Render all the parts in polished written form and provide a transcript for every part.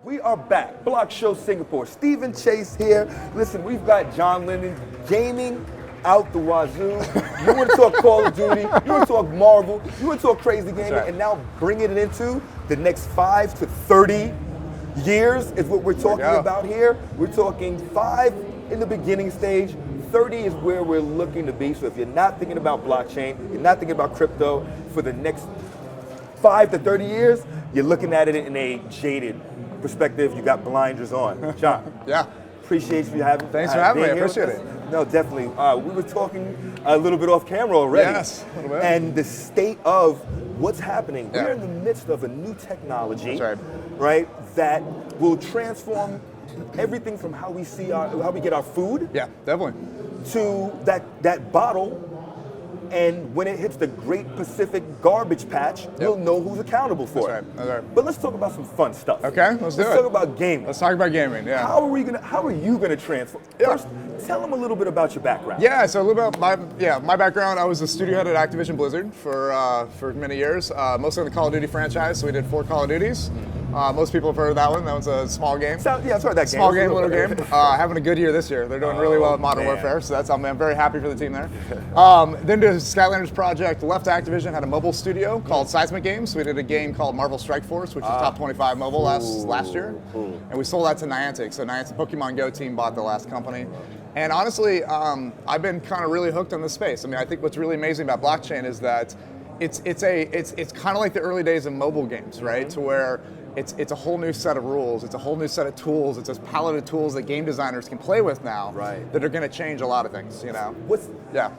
We are back. BlockShow Singapore. Stephen Chase here. Listen, we've got John Linden gaming out the wazoo. You want to talk Call of Duty, you want to talk Marvel, you want to talk crazy gaming, right. and now bringing it into the next 5 to 30 years is what we're talking about here. We're talking 5 in the beginning stage, 30 is where we're looking to be. So if you're not thinking about blockchain, you're not thinking about crypto for the next 5 to 30 years, you're looking at it in a jaded perspective. You got blinders on. John. Yeah. Appreciate you having. Thanks for having me. I appreciate it. No, definitely. We were talking a little bit off camera already. Yes, a little bit. And the state of what's happening. Yeah. We're in the midst of a new technology, That's right, that will transform everything from how we see how we get our food. Yeah, definitely. To that bottle. And when it hits the Great Pacific Garbage Patch, we'll know who's accountable for it. That's right. But let's talk about some fun stuff. Okay, let's do it. Let's talk about gaming. Let's talk about gaming, yeah. How are you gonna transform? First, tell them a little bit about your background. Yeah, so a little bit about my background. I was the studio head at Activision Blizzard for many years, mostly in the Call of Duty franchise. So we did 4 Call of Duties. Most people have heard of that one. That was a small game. I've heard that game. Small game, little game. Having a good year this year. They're doing really well at Modern Warfare, so I'm very happy for the team there. Then did a Skylanders project, left Activision, had a mobile studio called Seismic Games. So we did a game called Marvel Strike Force, which was top 25 mobile last year. And we sold that to Niantic. So Niantic Pokemon Go team bought the last company. And honestly, I've been kind of really hooked on this space. I mean, I think what's really amazing about blockchain is that it's kind of like the early days of mobile games, right? To where it's a whole new set of rules, it's a whole new set of tools, it's a palette of tools that game designers can play with now that are going to change a lot of things, you know?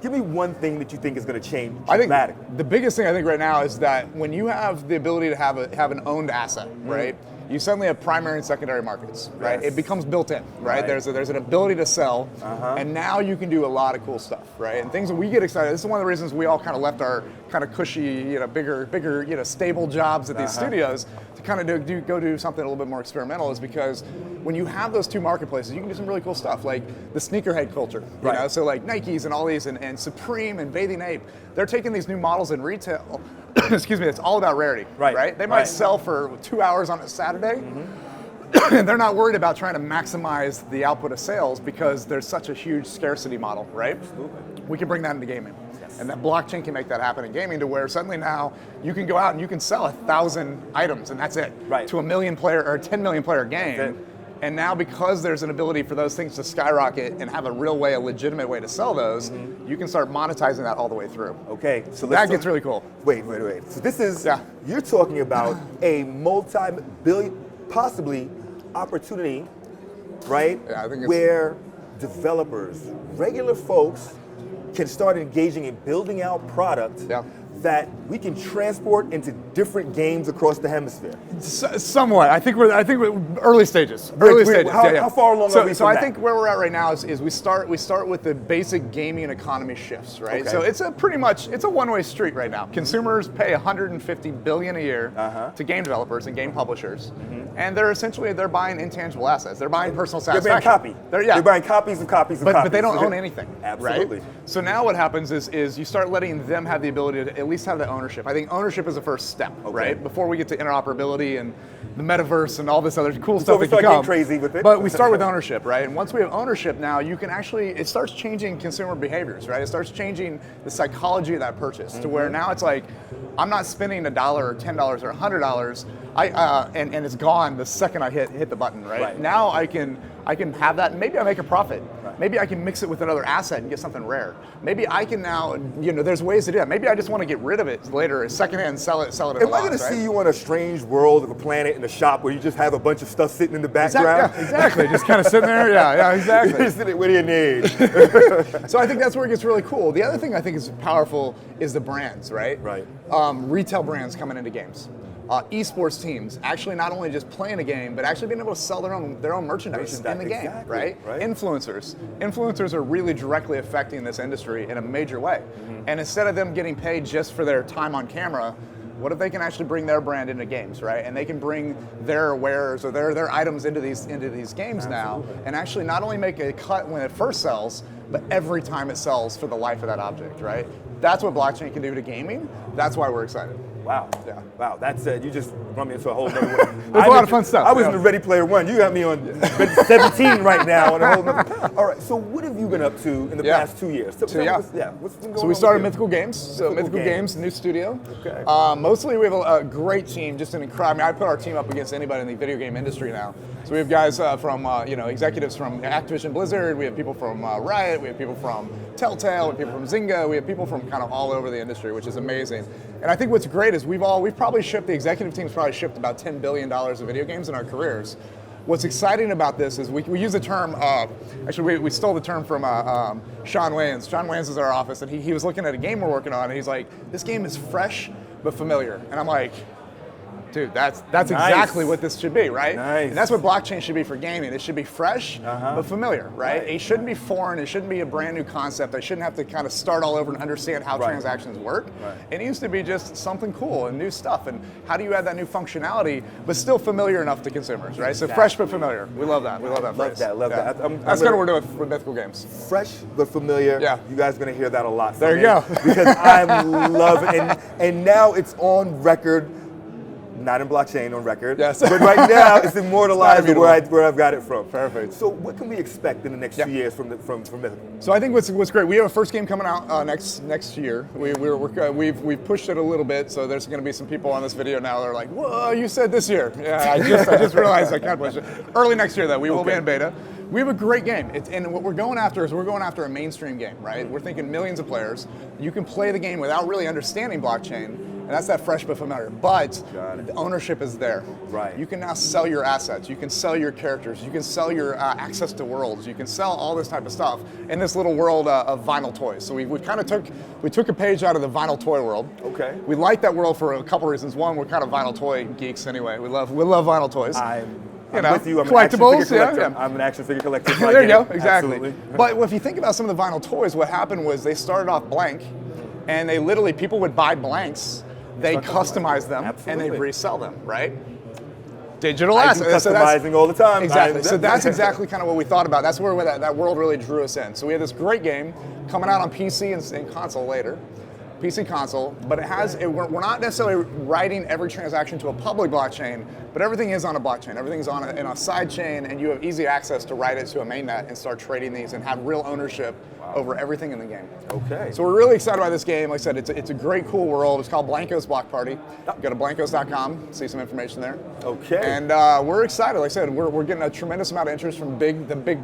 Give me one thing that you think is going to change dramatically. I think the biggest thing I think right now is that when you have the ability to have an owned asset, right? You suddenly have primary and secondary markets, right? It becomes built in, right? There's an ability to sell, and now you can do a lot of cool stuff, right? And things that we get excited. This is one of the reasons we all kind of left our kind of cushy, bigger, stable jobs at these studios to kind of go do something a little bit more experimental. Is because when you have those 2 marketplaces, you can do some really cool stuff, like the sneakerhead culture, you know? So like Nikes and all these, and Supreme and Bathing Ape, they're taking these new models in retail. Excuse me, it's all about rarity, right? They might sell for 2 hours on a Saturday, and they're not worried about trying to maximize the output of sales because there's such a huge scarcity model, right? Absolutely. We can bring that into gaming. And that blockchain can make that happen in gaming to where suddenly now you can go out and you can sell 1,000 items and that's it. To a 1 million player or 10 million player game. And now because there's an ability for those things to skyrocket and have a real way, a legitimate way to sell those, you can start monetizing that all the way through. Okay, so that gets really cool. Wait. So this is, you're talking about a multi-billion, possibly, opportunity, right? Yeah, I think where developers, regular folks, can start engaging in building out product that we can transport into different games across the hemisphere. Somewhat. I think we're early stages. How far along are we? So I think where we're at right now is we start with the basic gaming economy shifts, right? So it's a one-way street right now. Consumers pay $150 billion a year to game developers and game publishers, and they're buying intangible assets. They're buying personal satisfaction. They're buying copies of copies of copies. But But they don't own anything. Absolutely. Right? So now what happens is you start letting them have the ability to at least have the ownership. I think ownership is the first step, right? Before we get to interoperability and the metaverse and all this other cool stuff that can come. Crazy with it. But we start with ownership, right? And once we have ownership now, you can actually, it starts changing consumer behaviors, right? It starts changing the psychology of that purchase to where now it's like, I'm not spending $1 or $10 or $100, and it's gone the second I hit the button, right? Now I can have that, and maybe I make a profit. Maybe I can mix it with another asset and get something rare. Maybe I can now, there's ways to do that. Maybe I just want to get rid of it later, secondhand, sell it at a loss. Am I going to see you on a strange world of a planet in a shop where you just have a bunch of stuff sitting in the background? Exactly. Just kind of sitting there. Yeah, exactly. Just sitting, what do you need? So I think that's where it gets really cool. The other thing I think is powerful is the brands, right? Retail brands coming into games. Esports teams actually not only just playing a game, but actually being able to sell their own merchandise in the game, right? Influencers are really directly affecting this industry in a major way. And instead of them getting paid just for their time on camera, what if they can actually bring their brand into games, right? And they can bring their wares or their items into these games now, and actually not only make a cut when it first sells, but every time it sells for the life of that object, right? That's what blockchain can do to gaming. That's why we're excited. Wow. Yeah. Wow. That's you just brought me into a whole nother one. There's a lot of fun stuff. I was in the Ready Player One. You got me on 17 right now on a whole nother. All right. So what have you been up to in the past 2 years? What's been going on? So we started Mythical Games. So Mythical Games, new studio. Okay. Mostly we have a great team, just an incredible. I put our team up against anybody in the video game industry now. So we have guys from executives from Activision Blizzard. We have people from Riot. We have people from Telltale. We have people from Zynga. We have people from kind of all over the industry, which is amazing. And I think what's great is we've probably shipped, the executive team's probably shipped about $10 billion of video games in our careers. What's exciting about this is we use the term, actually we stole the term from Sean Wayans. Sean Wayans is our office, and he was looking at a game we're working on, and he's like, this game is fresh but familiar. And I'm like, dude, that's exactly what this should be, right? Nice. And that's what blockchain should be for gaming. It should be fresh, but familiar, right? It shouldn't be foreign. It shouldn't be a brand new concept. I shouldn't have to kind of start all over and understand how transactions work. It needs to be just something cool and new stuff. And how do you add that new functionality, but still familiar enough to consumers, right? So fresh but familiar. We love that. We love that phrase. Love that. That's kind of what we're doing with Mythical Games. Fresh but familiar. Yeah. You guys are going to hear that a lot. There you go. Because I'm loving it. And now it's on record. Not in blockchain on record, yes. But right now it's immortalized where I've got it from. Perfect. So what can we expect in the next 2 years from Mythical? So I think what's great, we have a first game coming out next year. We've pushed it a little bit, so there's going to be some people on this video now that are like, whoa, you said this year. Yeah, I just realized I can't push it. Early next year though, we will be in beta. We have a great game, and what we're going after is a mainstream game, right? We're thinking millions of players. You can play the game without really understanding blockchain, and that's that fresh but familiar. But the ownership is there. Right. You can now sell your assets. You can sell your characters. You can sell your access to worlds. You can sell all this type of stuff in this little world of vinyl toys. So we kind of took a page out of the vinyl toy world. Okay. We like that world for a couple reasons. One, we're kind of vinyl toy geeks anyway. We love vinyl toys. I'm with you. I'm collectibles, an action figure collector. I'm an action figure collector. So there you go, exactly. Absolutely. But if you think about some of the vinyl toys, what happened was they started off blank, and they literally, people would buy blanks, they customize them, and they resell them, right? Digital assets. Customizing all the time. Exactly. So that's exactly kind of what we thought about. That's where that world really drew us in. So we have this great game coming out on PC and console later. PC console, but we're not necessarily writing every transaction to a public blockchain, but everything is on a blockchain. Everything's in a side chain, and you have easy access to write it to a mainnet and start trading these and have real ownership over everything in the game. Okay. So we're really excited about this game. Like I said, it's a great, cool world. It's called Blanco's Block Party. Go to blancos.com, see some information there. Okay. And we're excited. Like I said, we're getting a tremendous amount of interest from the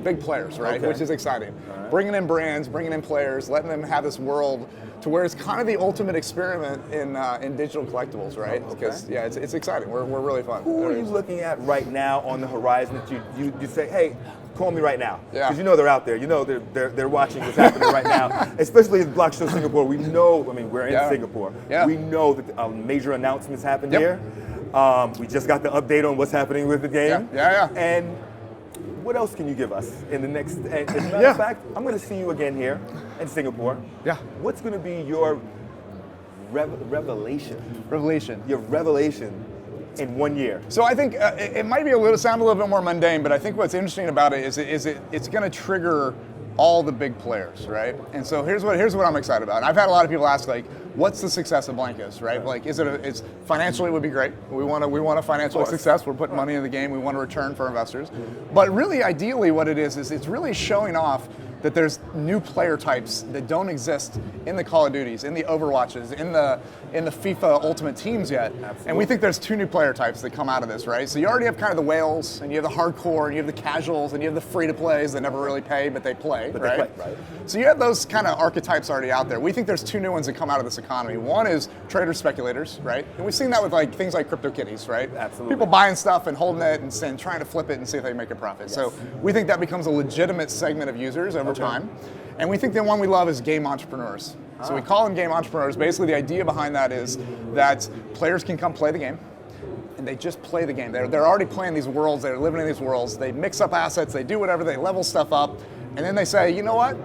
big players, right? Okay. Which is exciting. Right. Bringing in brands, bringing in players, letting them have this world to where it's kind of the ultimate experiment in digital collectibles, right? Because it's exciting. We're really fun. Who are you looking at right now on the horizon that you say, hey, call me right now? Yeah. Because you know they're out there. You know they're watching what's happening right now. Especially in BlockShow Singapore. We know. I mean, we're in Singapore. Yeah. We know that major announcements happened here. We just got the update on what's happening with the game. Yeah. And what else can you give us in the next? As a matter of fact, I'm going to see you again here in Singapore. Yeah. What's going to be your revelation? Your revelation in 1 year. So I think it might be sound a little bit more mundane, but I think what's interesting about it is it's going to trigger all the big players, right? And so here's what I'm excited about. And I've had a lot of people ask, like, what's the success of Blancos, right? Like, it's financially would be great. We want a financial success. We're putting money in the game. We want a return for investors. But really, ideally, what it is it's really showing off that there's new player types that don't exist in the Call of Duties, in the Overwatches, in the FIFA Ultimate Teams yet. Absolutely. And we think there's two new player types that come out of this, right? So you already have kind of the whales, and you have the hardcore, and you have the casuals, and you have the free-to-plays that never really pay, but they play, right? So you have those kind of archetypes already out there. We think there's two new ones that come out of this economy. One is traders, speculators, right? And we've seen that with like things like CryptoKitties, right? Absolutely. People buying stuff and holding it and trying to flip it and see if they make a profit. Yes. So we think that becomes a legitimate segment of users over time. And we think the one we love is game entrepreneurs. So we call them game entrepreneurs. Basically, the idea behind that is that players can come play the game, and they just play the game. They're already playing these worlds. They're living in these worlds. They mix up assets. They do whatever. They level stuff up, and then they say, you know what?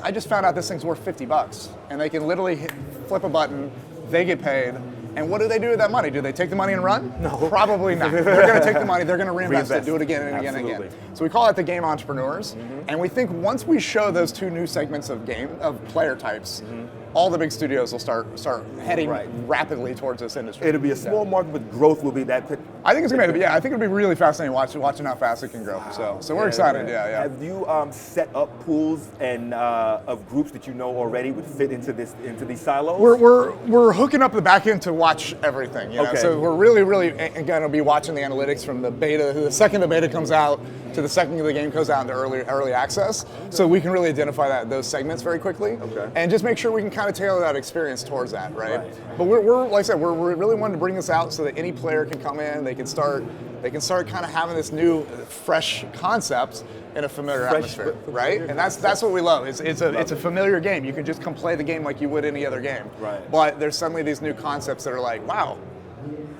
I just found out this thing's worth $50, and they can literally flip a button. They get paid. And what do they do with that money? Do they take the money and run? No. Probably not. They're going to take the money, they're going to reinvest it, do it again and again and Absolutely. again. So we call it the game entrepreneurs. And we think once we show those two new segments of player types, all the big studios will start heading Right. rapidly towards this industry. It'll be a small market, but growth will be that. I think it's gonna be, yeah. I think it'll be really fascinating watching how fast it can grow. So we're excited. Yeah. Have you set up pools and of groups that you know already would fit into these silos? We're hooking up the back end to watch everything. You know? Okay. So we're really going to be watching the analytics from the beta, the second the beta comes out to the second the game goes out into early access. So we can really identify those segments very quickly, and just make sure we can kind of tailor that experience towards that, right? But we're like I said, we're really wanting to bring this out so that any player can come in, they can start kind of having this new, fresh concept in a familiar atmosphere, right? And that's what we love. It's a familiar game. You can just come play the game like you would any other game. Right. But there's suddenly these new concepts that are like, wow,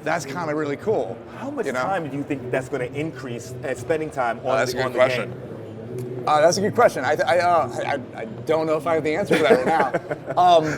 that's kind of really cool. How much time do you think that's going to increase spending time on, that's a good on the question. game? That's a good question. I don't know if I have the answer to that right now.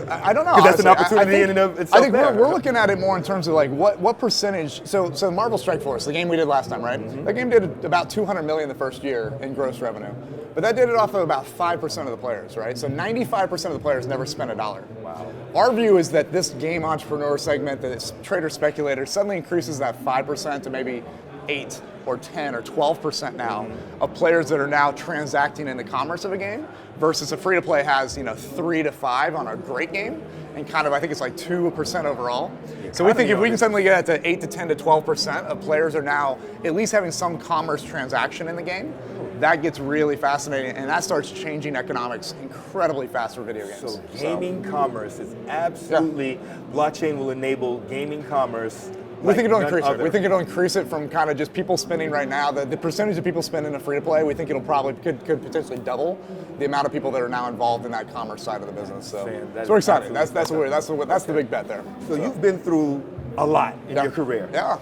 I don't know. That's an honestly. opportunity in and of itself. I think we're looking at it more in terms of like what percentage. So Marvel Strike Force, the game we did last time, right? That game did about $200 million the first year in gross revenue, but that did it off of about 5% of the players, right? So 95% of the players never spent $1. Wow. Our view is that this game entrepreneur segment, that trader speculator, suddenly increases that 5% to maybe 8 or 10 or 12% now of players that are now transacting in the commerce of a game, versus a free-to-play has 3 to 5 on a great game, and kind of I think it's like 2% overall. So we think if we can suddenly get that to 8 to 10 to 12% of players are now at least having some commerce transaction in the game, that gets really fascinating, and that starts changing economics incredibly fast for video games. So gaming commerce is absolutely, blockchain will enable gaming commerce. We think it'll increase it. We think it'll increase it from kind of just people spending right now. The percentage of people spending in free to play, we think it'll probably could potentially double the amount of people that are now involved in that commerce side of the business. So we're excited. That's the big bet there. So you've been through a lot in your career. Yeah.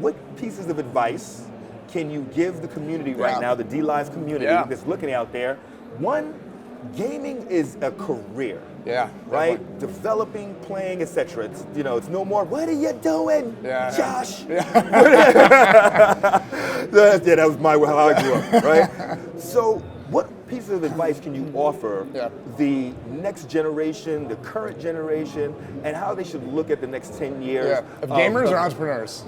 What pieces of advice can you give the community right now, the D-Live community that's looking out there? One, gaming is a career. Yeah. Right? Developing, playing, etc. It's it's no more, what are you doing, Josh? That was how I grew up, right? So what pieces of advice can you offer the next generation, the current generation, and how they should look at the next 10 years? Of gamers or entrepreneurs?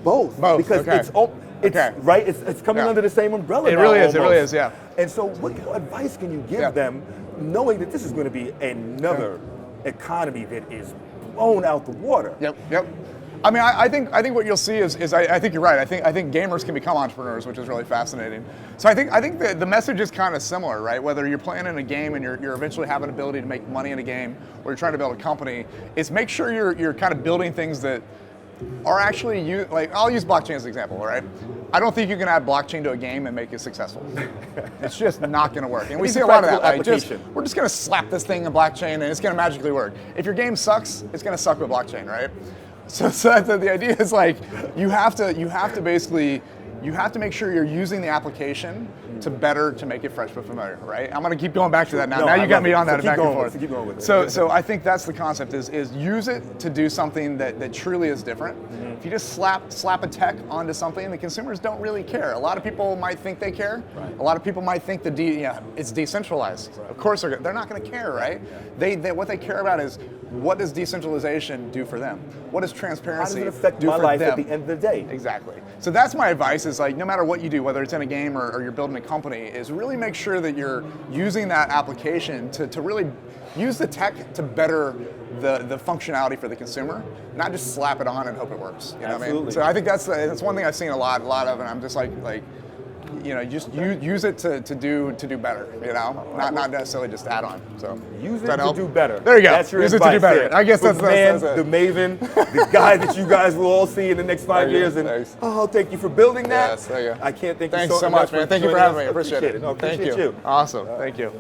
Both. Because it's coming under the same umbrella. It really is, yeah. And so what advice can you give them, knowing that this is going to be another economy that is blown out the water? Yep. I mean, I think what you'll see is I think you're right. I think gamers can become entrepreneurs, which is really fascinating. So I think the message is kind of similar, right? Whether you're playing in a game and you're eventually having an ability to make money in a game, or you're trying to build a company, is make sure you're kind of building things that are actually like, I'll use blockchain as an example, right? I don't think you can add blockchain to a game and make it successful. It's just not going to work. And we see a lot of that. Like we're just going to slap this thing in blockchain and it's going to magically work. If your game sucks, it's going to suck with blockchain, right? So that's the idea is like you have to make sure you're using the application to make it fresh but familiar, right? I'm going to keep going back to that now. Now you got me on that back and forth. Keep going with it. So I think that's the concept is use it to do something that truly is different. If you just slap a tech onto something, the consumers don't really care. A lot of people might think they care. Right. A lot of people might think it's decentralized. Right. Of course they're not going to care, right? They what they care about is, what does decentralization do for them? What does transparency do for them? How does it affect my life at the end of the day? Exactly. So that's my advice is like, no matter what you do, whether it's in a game or you're building a company, is really make sure that you're using that application to really use the tech to better the functionality for the consumer, not just slap it on and hope it works. You know what I mean? So I think that's one thing I've seen a lot of, and I'm just like just use it to do better, not necessarily just add on. So use it to do better. There you go. That's your use advice it to do better. there. I guess that's the maven, the guy that you guys will all see in the next 5 years. And thank you for building that. Yes, there you go. I can't thank Thanks you so much, man. Thank you for having me. I appreciate it. No, Thank you. Awesome. Thank you.